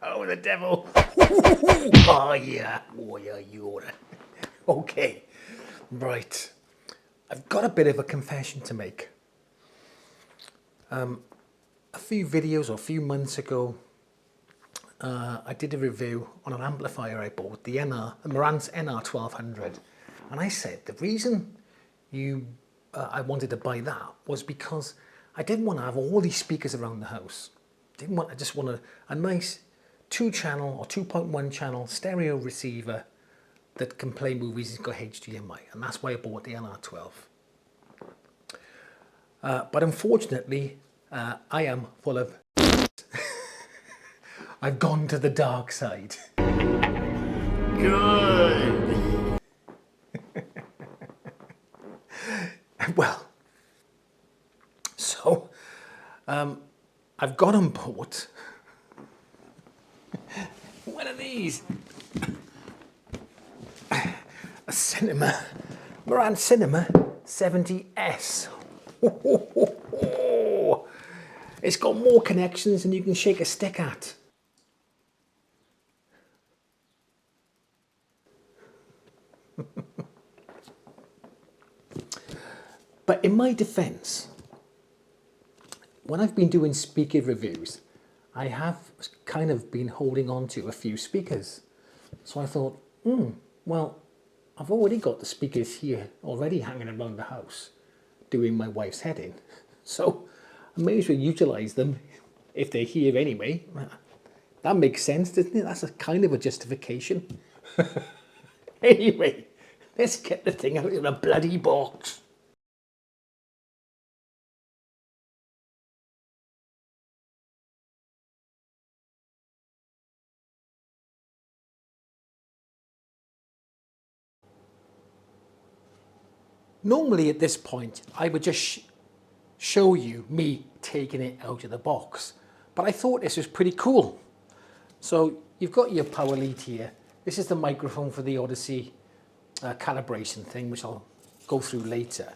Oh, the devil. Oh, yeah. Oh, yeah, you order. Okay. Right. I've got a bit of a confession to make. A few videos or a few months ago, I did a review on an amplifier I bought, the Marantz NR1200. And I said the reason I wanted to buy that was because I didn't want to have all these speakers around the house. I just wanted a nice 2-channel or 2.1 channel stereo receiver that can play movies and got HDMI, and that's why I bought the NR12. But unfortunately, I am full of I've gone to the dark side. Good. Well, so I've got on board one of these, a Marantz Cinema 70S. It's got more connections than you can shake a stick at. But in my defense, when I've been doing speaker reviews, I have kind of been holding on to a few speakers. So I thought, well, I've already got the speakers here already hanging around the house doing my wife's head in. So I may as well utilize them if they're here anyway. That makes sense, doesn't it? That's a kind of a justification. Anyway, let's get the thing out of the bloody box. Normally at this point, I would just show you me taking it out of the box. But I thought this was pretty cool. So you've got your power lead here. This is the microphone for the Audyssey calibration thing, which I'll go through later.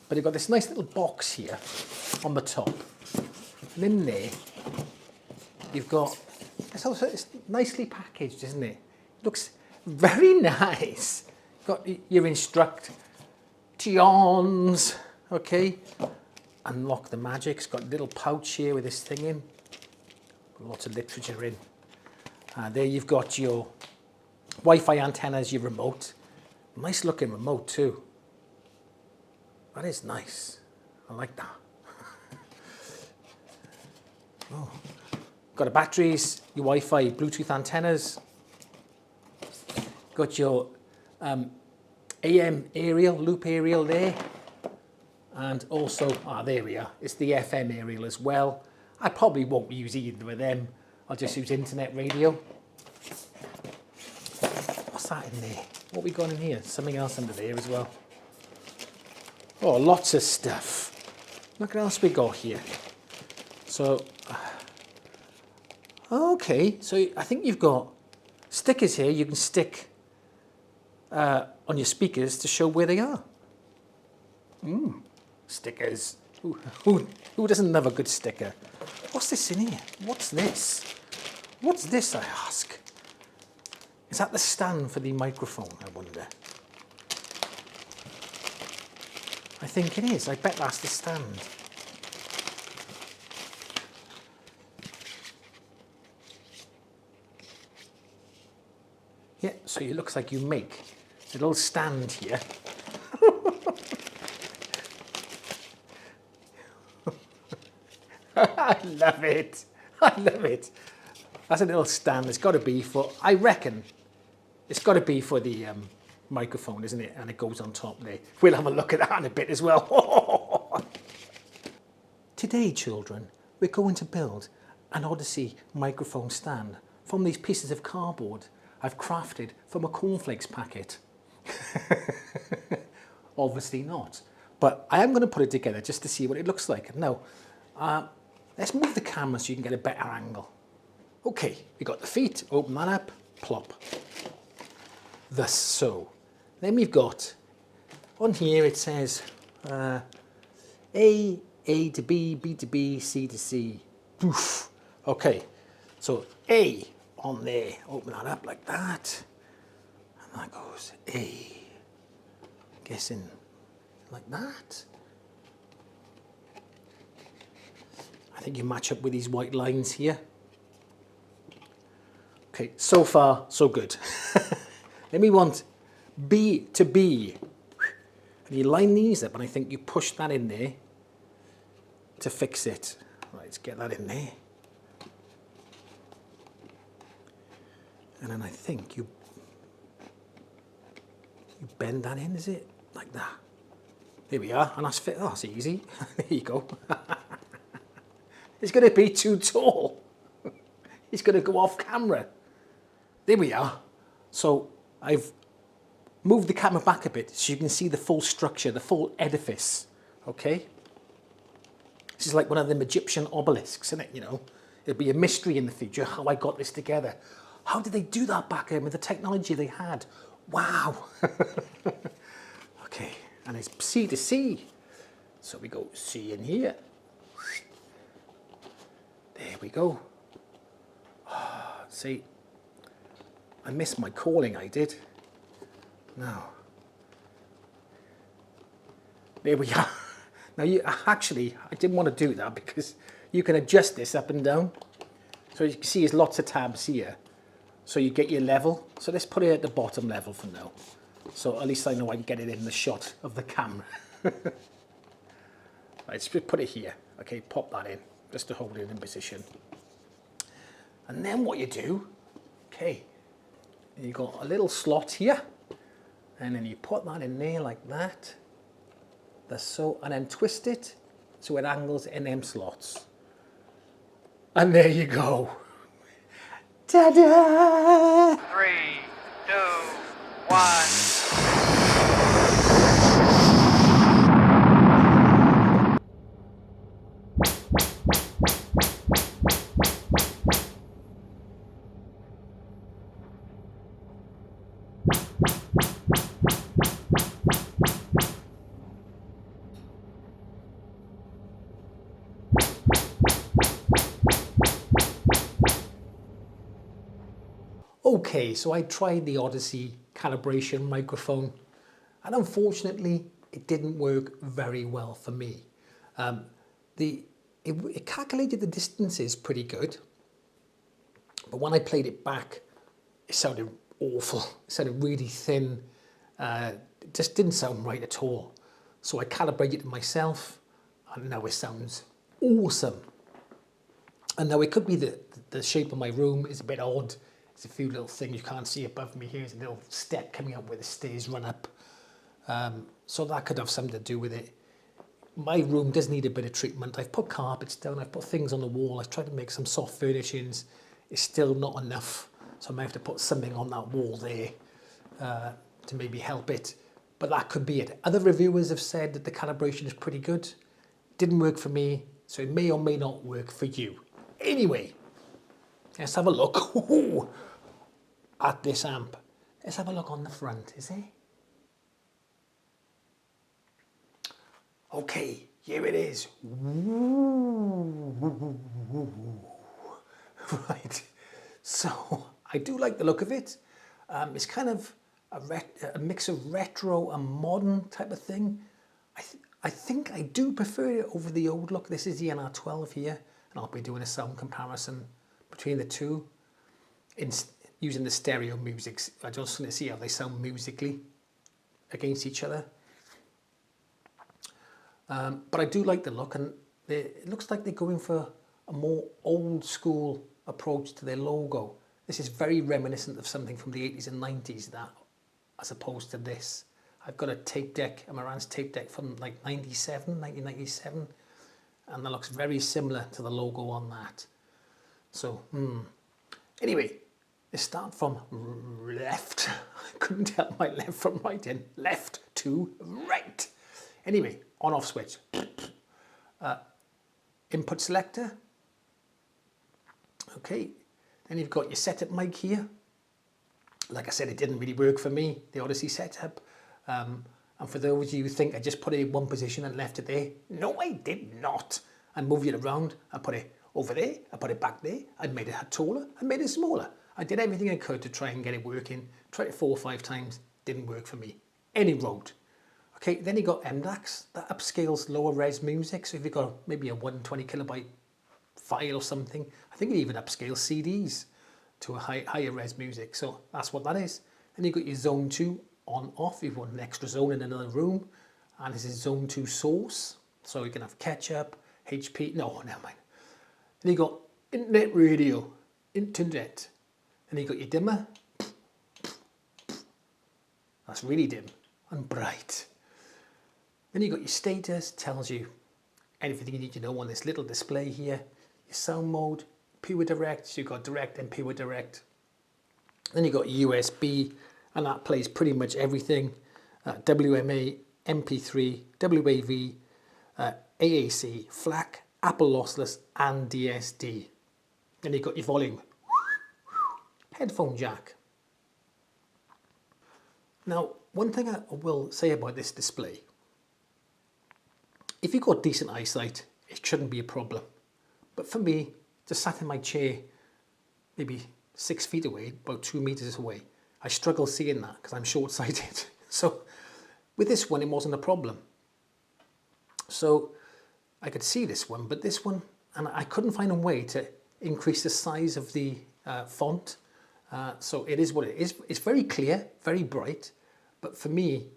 But you've got this nice little box here on the top. And in there, you've got, it's nicely packaged, isn't it? Looks very nice. Got your instructions, okay. Unlock the magic. It's got a little pouch here with this thing in. Lots of literature in. There you've got your Wi-Fi antennas, your remote. Nice looking remote too. That is nice. I like that. Oh. Got the batteries, your Wi-Fi, Bluetooth antennas. Got your AM aerial, loop aerial there. And also, there we are. It's the FM aerial as well. I probably won't use either of them. I'll just use internet radio. What's that in there? What we got in here? Something else under there as well. Oh, lots of stuff. Look what else we got here. So, okay. So I think you've got stickers here you can stick on your speakers to show where they are. Stickers. Who doesn't love a good sticker? What's this in here? What's this? What's this, I ask? Is that the stand for the microphone, I wonder? I think it is. I bet that's the stand. Yeah, so it looks like you make a little stand here. I love it. I love it. That's a little stand. It's got to be for, I reckon, it's got to be for the microphone, isn't it? And it goes on top there. We'll have a look at that in a bit as well. Today, children, we're going to build an Audyssey microphone stand from these pieces of cardboard I've crafted from a cornflakes packet. Obviously not. But I am going to put it together just to see what it looks like. Now, let's move the camera so you can get a better angle. Okay, we got the feet, open that up, plop. Thus so. Then we've got, on here it says A to B, B to B, C to C. Oof. Okay, So A on there, open that up like that. And that goes A. Guessing like that. I think you match up with these white lines here. Okay, so far, so good. Then we want B to B. And you line these up, and I think you push that in there to fix it. Right, let's get that in there. And then I think you bend that in, is it? Like that. There we are, and that's fit. Oh, that's easy. There you go. It's going to be too tall. It's going to go off camera. There we are. So I've moved the camera back a bit so you can see the full structure, the full edifice. Okay? This is like one of them Egyptian obelisks, isn't it? You know, it'll be a mystery in the future how I got this together. How did they do that back then with the technology they had? Wow. Okay, and it's C to C. So we go C in here. There we go. See, I missed my calling, I did. Now, there we are. Now, I didn't want to do that because you can adjust this up and down. So you can see there's lots of tabs here. So you get your level. So let's put it at the bottom level for now. So at least I know I can get it in the shot of the camera. Right, let's put it here. Okay, pop that in just to hold it in position. And then what you do, okay, you got a little slot here, and then you put that in there like that. That's so, and then twist it so it angles in them slots. And there you go. Ta-da! 3, 2, 1. Okay, so I tried the Audyssey calibration microphone, and unfortunately it didn't work very well for me. It calculated the distances pretty good, but when I played it back, it sounded awful. It sounded really thin. It just didn't sound right at all. So I calibrated it myself, and now it sounds awesome. And now it could be the shape of my room is a bit odd. There's a few little things you can't see above me. Here's a little step coming up where the stairs run up. So that could have something to do with it. My room does need a bit of treatment. I've put carpets down, I've put things on the wall, I've tried to make some soft furnishings. It's still not enough. So I might have to put something on that wall there to maybe help it. But that could be it. Other reviewers have said that the calibration is pretty good. Didn't work for me, so it may or may not work for you. Anyway, let's have a look at this amp. Let's have a look on the front, is it? Okay, here it is. Right, so I do like the look of it. It's kind of a mix of retro and modern type of thing. I think I do prefer it over the old look. This is the NR12 here, and I'll be doing a sound comparison between the two using the stereo music. I just want to see how they sound musically against each other. But I do like the look, and it looks like they're going for a more old school approach to their logo. This is very reminiscent of something from the 80s and 90s, that, as opposed to this. I've got a tape deck, a Marantz tape deck from like 1997, and that looks very similar to the logo on that. So, anyway, let's start from left. I couldn't tell my left from right in. Left to right. Anyway, on-off switch. Input selector. Okay, then you've got your setup mic here. Like I said, it didn't really work for me, the Audyssey setup. And for those of you who think I just put it in one position and left it there, no, I did not. I moved it around and put it over there, I put it back there, I made it taller, I made it smaller. I did everything I could to try and get it working. Tried it 4 or 5 times, didn't work for me. Any road. Okay, then you got MDAX, that upscales lower res music. So if you've got maybe a 120 kilobyte file or something, I think it even upscales CDs to a higher res music. So that's what that is. Then you've got your zone 2 on off. If you want an extra zone in another room. And this is zone 2 source. So you can have catch-up, HP, no, never mind. Then you got internet radio, internet. Then you got your dimmer. That's really dim and bright. Then you got your status, tells you everything you need to know on this little display here. Your sound mode, pure direct, so you've got direct and pure direct. Then you got USB, and that plays pretty much everything. WMA, MP3, WAV, AAC, FLAC, Apple lossless, and DSD. Then you've got your volume. Headphone jack. Now, one thing I will say about this display, if you've got decent eyesight, it shouldn't be a problem. But for me, just sat in my chair, maybe 6 feet away, about 2 meters away, I struggle seeing that because I'm short-sighted. So with this one, it wasn't a problem. So I could see this one, but this one, and I couldn't find a way to increase the size of the font. So it is what it is. It's very clear, very bright, but for me,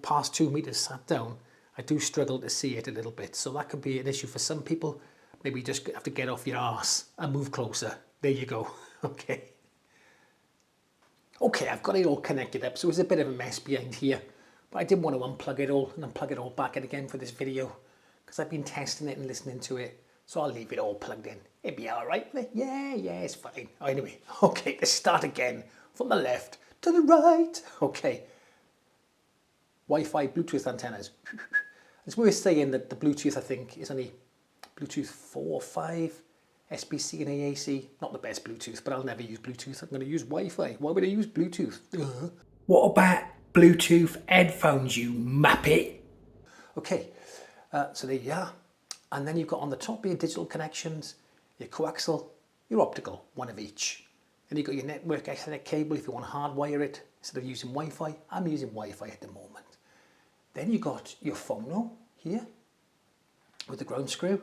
past 2 meters sat down, I do struggle to see it a little bit. So that could be an issue for some people. Maybe you just have to get off your arse and move closer. There you go. Okay. Okay, I've got it all connected up, so it's a bit of a mess behind here. But I didn't want to unplug it all and then plug it all back in again for this video because I've been testing it and listening to it. So I'll leave it all plugged in. It'd be all right, wouldn't it? Yeah, it's fine. Oh, anyway, okay, let's start again from the left to the right. Okay. Wi-Fi Bluetooth antennas. It's worth saying that the Bluetooth, I think, is only Bluetooth 4 or 5, SBC and AAC. Not the best Bluetooth, but I'll never use Bluetooth. I'm going to use Wi-Fi. Why would I use Bluetooth? What about Bluetooth headphones, you muppet? Okay, so there you are. And then you've got on the top your digital connections, your coaxial, your optical, one of each. Then you've got your network Ethernet cable if you want to hardwire it instead of using Wi-Fi. I'm using Wi-Fi at the moment. Then you got your phono here with the ground screw.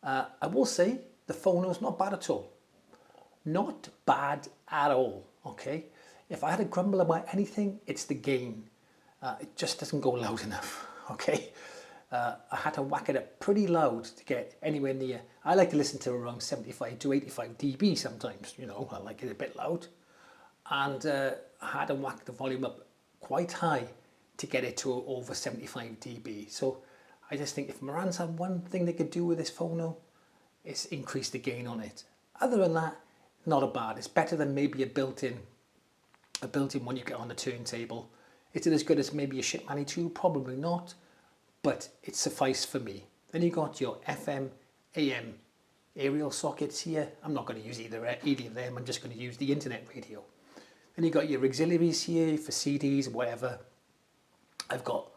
I will say the phono is not bad at all. Not bad at all, okay? If I had to grumble about anything, it's the gain. It just doesn't go loud enough, okay? I had to whack it up pretty loud to get anywhere near. I like to listen to around 75 to 85 dB sometimes, you know, I like it a bit loud. And I had to whack the volume up quite high to get it to over 75 dB. So I just think if Marantz had one thing they could do with this phono, it's increase the gain on it. Other than that, not a bad. It's better than maybe a built-in one you get on the turntable. Is it as good as maybe a Shipmani 2? Probably not, but it sufficed for me. Then you got your FM, AM aerial sockets here. I'm not going to use either of them. I'm just going to use the internet radio. Then you got your auxiliaries here for CDs, whatever. I've got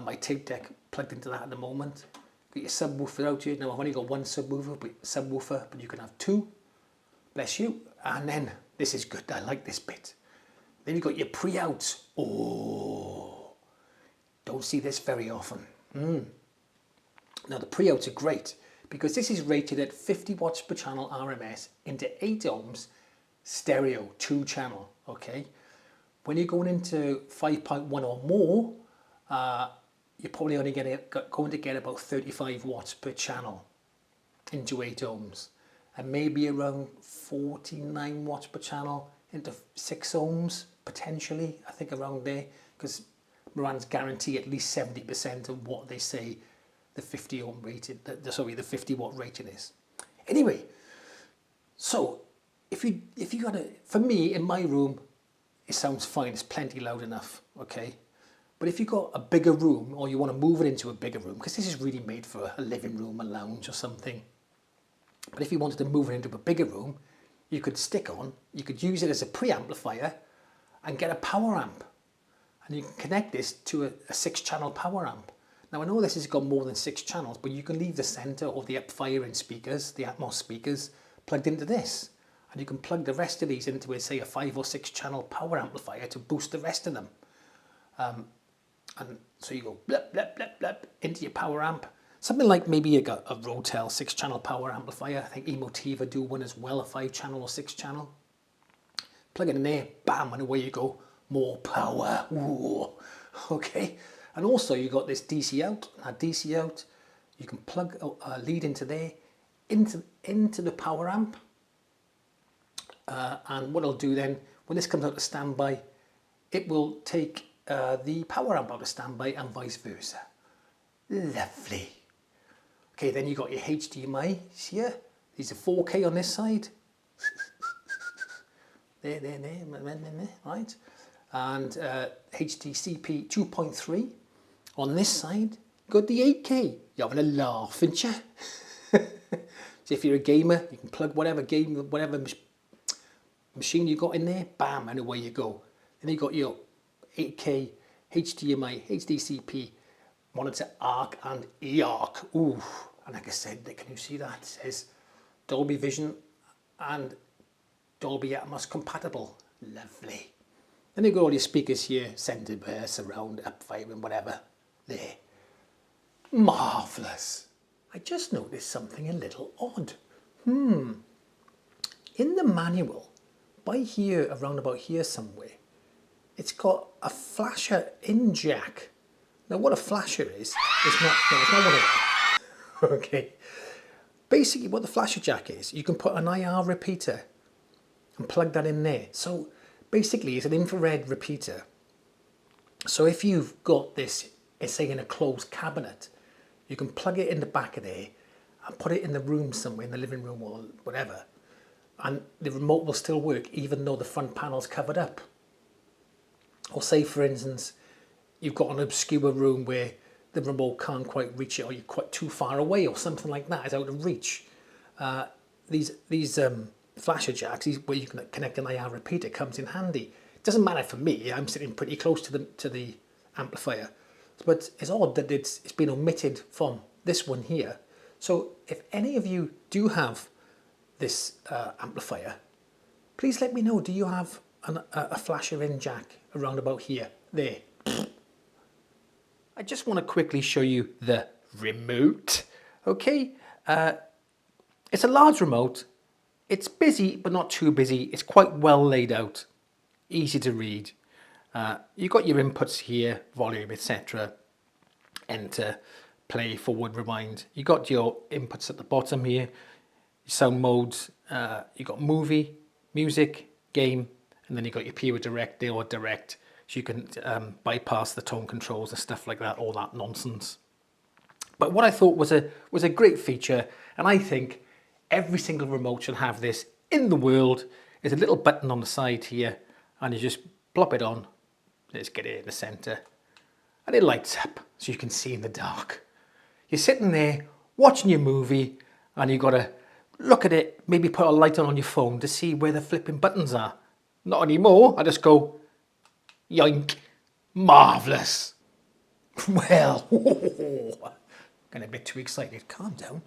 my tape deck plugged into that at the moment. Got your subwoofer out here. Now I've only got one subwoofer, but you can have 2. Bless you. And then this is good. I like this bit. Then you've got your pre-outs. Oh, don't see this very often. Now the pre-outs are great because this is rated at 50 watts per channel RMS into 8 ohms stereo 2 channel. Okay, when you're going into 5.1 or more, you're probably only going to get about 35 watts per channel into 8 ohms, and maybe around 49 watts per channel into 6 ohms potentially. I think around there, because Marantz guarantee at least 70% of what they say the 50 ohm rated, the 50 watt rating is. Anyway, so if you got for me in my room, it sounds fine. It's plenty loud enough, okay. But if you've got a bigger room, or you want to move it into a bigger room, because this is really made for a living room, a lounge or something. But if you wanted to move it into a bigger room, you could use it as a preamplifier and get a power amp. And you can connect this to a 6-channel power amp. Now I know this has got more than 6 channels, but you can leave the center or the up-firing speakers, the Atmos speakers, plugged into this. And you can plug the rest of these into, say, a 5 or 6 channel power amplifier to boost the rest of them. And so you go blip, blip, blip, blip into your power amp. Something like maybe a Rotel 6 channel power amplifier. I think Emotiva do one as well, a 5 channel or 6 channel. Plug it in there, bam, and away you go. More power. Ooh. Okay. And also you got this DC out. Now DC out, you can plug a lead into there, into the power amp. And what I'll do then, when this comes out to standby, it will take the power amp out of standby and vice versa. Lovely. Okay, then you got your HDMI here. These are 4K on this side. There, right? And HDCP 2.3 on this side. You got the 8K. You're having a laugh, aren't you? So if you're a gamer, you can plug whatever machine you got in there, bam, and away you go. Then you got your 8K HDMI, HDCP monitor ARC and eARC. Ooh, and like I said, can you see that? It says Dolby Vision and Dolby Atmos compatible. Lovely. Then you got all your speakers here, center bare, surround, up-firing, whatever. There. Marvellous. I just noticed something a little odd. In the manual, by here, around about here somewhere, it's got a flasher in jack. Now what a flasher is it's not one of them. Okay. Basically what the flasher jack is, you can put an IR repeater and plug that in there. So basically it's an infrared repeater. So if you've got this, say in a closed cabinet, you can plug it in the back of there and put it in the room somewhere, in the living room or whatever. And the remote will still work even though the front panel's covered up. Or say for instance, you've got an obscure room where the remote can't quite reach it, or you're quite too far away, or something like that is out of reach. These flasher jacks, where you can connect an IR repeater, comes in handy. It doesn't matter for me, I'm sitting pretty close to the amplifier. But it's odd that it's been omitted from this one here. So if any of you do have this amplifier, please let me know. Do you have a flasher in jack around about here? There. I just want to quickly show you the remote. Okay, it's a large remote. It's busy, but not too busy. It's quite well laid out, easy to read. You've got your inputs here, volume, etc. Enter, play, forward, rewind. You got your inputs at the bottom here, sound modes. You got movie, music, game, and then you got your pure direct or direct. So you can bypass the tone controls and stuff like that, all that nonsense. But what I thought was a great feature, and I think every single remote should have this in the world. There's a little button on the side here, and you just plop it on. Let's get it in the center, and it lights up so you can see in the dark. You're sitting there watching your movie, and you've got to look at it, maybe put a light on your phone to see where the flipping buttons are. Not anymore. I just go, yoink, marvellous. Well, getting a bit too excited, calm down.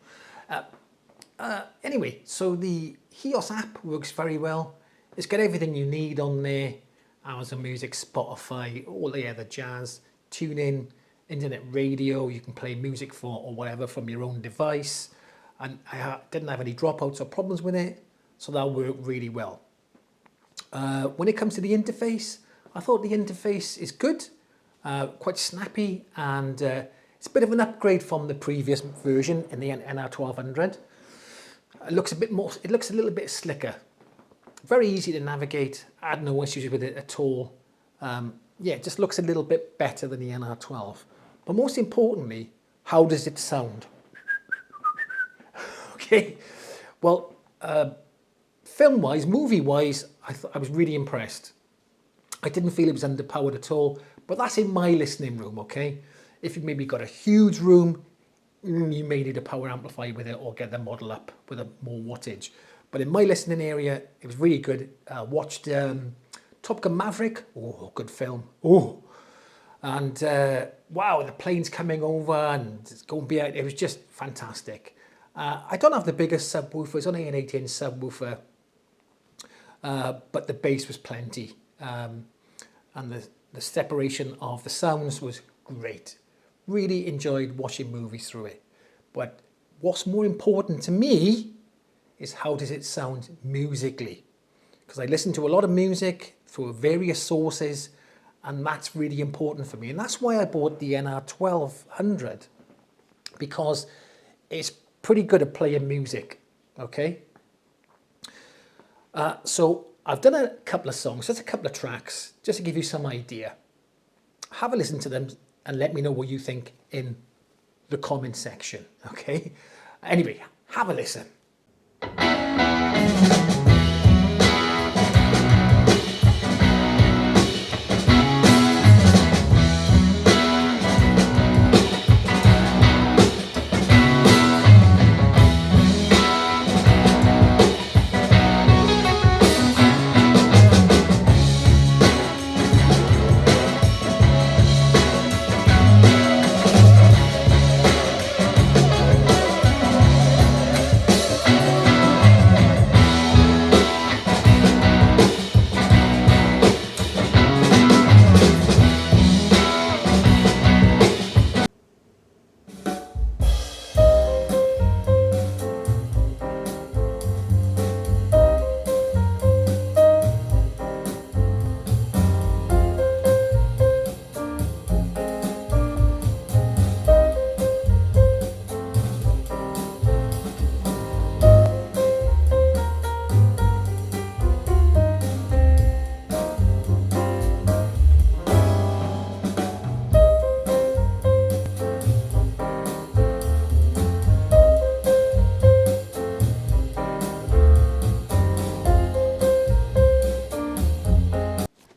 Anyway, so the HEOS app works very well. It's got everything you need on there. Amazon Music, Spotify, all the other jazz, tune in, internet radio, you can play music for or whatever from your own device. And I didn't have any dropouts or problems with it, so that worked really well. When it comes to the interface, I thought the interface is good, quite snappy, and it's a bit of an upgrade from the previous version in the NR1200. It looks a little bit slicker. Very easy to navigate. I had no issues with it at all. Yeah, it just looks a little bit better than the NR12. But most importantly, how does it sound? Okay, well, film-wise, movie-wise, I was really impressed. I didn't feel it was underpowered at all, but that's in my listening room, okay? If you've maybe got a huge room, you may need a power amplifier with it or get the model up with a more wattage. But in my listening area, it was really good. Watched Top Gun Maverick. Oh, good film. Oh, And wow, the plane's coming over and it's going behind. It was just fantastic. I don't have the biggest subwoofer, it's only an 8-inch subwoofer, but the bass was plenty. And the separation of the sounds was great. Really enjoyed watching movies through it. But what's more important to me is how does it sound musically? Because I listen to a lot of music through various sources, and that's really important for me. And that's why I bought the NR1200, because it's pretty good at playing music, okay? So I've done a couple of songs, just a couple of tracks, just to give you some idea. Have a listen to them and let me know what you think in the comment section, okay? Anyway, have a listen.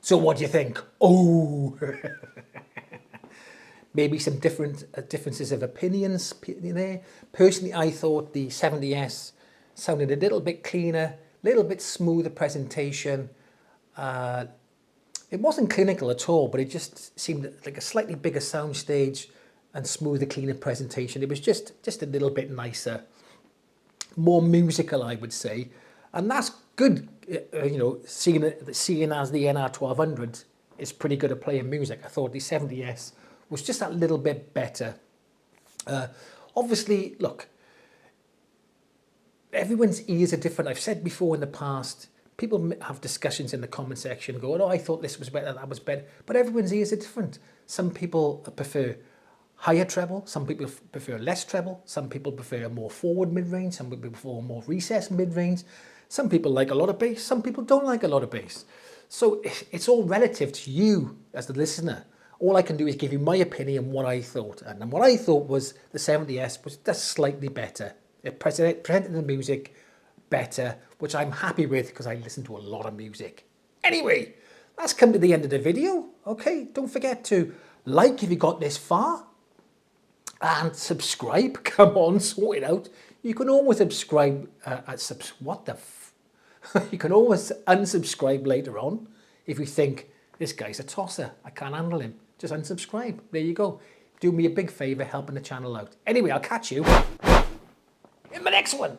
So what do you think? Oh, maybe some differences of opinions there. Personally, I thought the 70S sounded a little bit cleaner, a little bit smoother presentation. It wasn't clinical at all, but it just seemed like a slightly bigger soundstage and smoother, cleaner presentation. It was just a little bit nicer, more musical, I would say. And that's good, you know, seeing as the NR1200 is pretty good at playing music. I thought the 70S was just that little bit better. Obviously, look, everyone's ears are different. I've said before in the past, people have discussions in the comment section going, oh, I thought this was better, that was better. But everyone's ears are different. Some people prefer higher treble, some people prefer less treble, some people prefer a more forward mid-range, some people prefer more recessed mid-range. Some people like a lot of bass, some people don't like a lot of bass. So it's all relative to you as the listener. All I can do is give you my opinion, what I thought. And what I thought was the 70S was just slightly better. It presented the music better, which I'm happy with because I listen to a lot of music. Anyway, that's come to the end of the video. Okay, don't forget to like if you got this far. And subscribe. Come on, sort it out. You can always subscribe. You can always unsubscribe later on if you think this guy's a tosser. I can't handle him. Just unsubscribe. There you go. Do me a big favour helping the channel out. Anyway, I'll catch you in the next one.